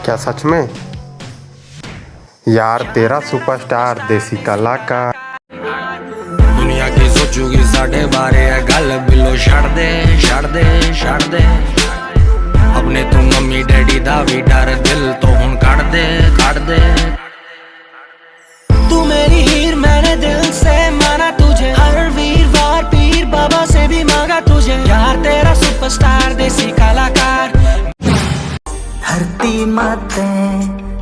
क्या सच में? यार तेरा सुपरस्टार देसी कलाकार। दुनिया की सोचूगी साढ़े बारे है गल बिलो छड़ दे छड़ दे छड़ दे। अपने तू मम्मी डैडी दा भी डर दिल तो हुन कड़ दे कड़ दे। तू मेरी हीर मैंने दिल से माना तुझे, हर वीरवार पीर बाबा से भी मांगा तुझे। यार तेरा सुपरस्टार देसी कलाकार। धरती माते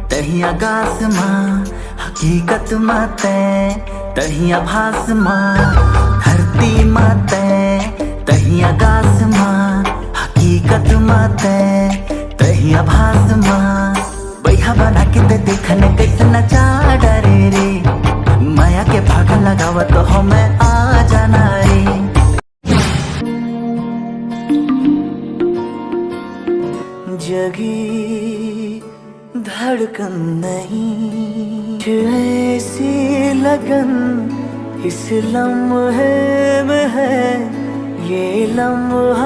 तहिया गास माँ, हकीकत माते तहिया भास माँ। धरती माते तहिया गास माँ, हकीकत माते तहिया भास माँ। बैठा बना के ते देखने कैसे नचा डरे रे, माया के भाग लगाव तो हमें आ जाना रे। जगी धड़कन नहीं ऐसी लगन इस लम्हे में है, ये लम्हा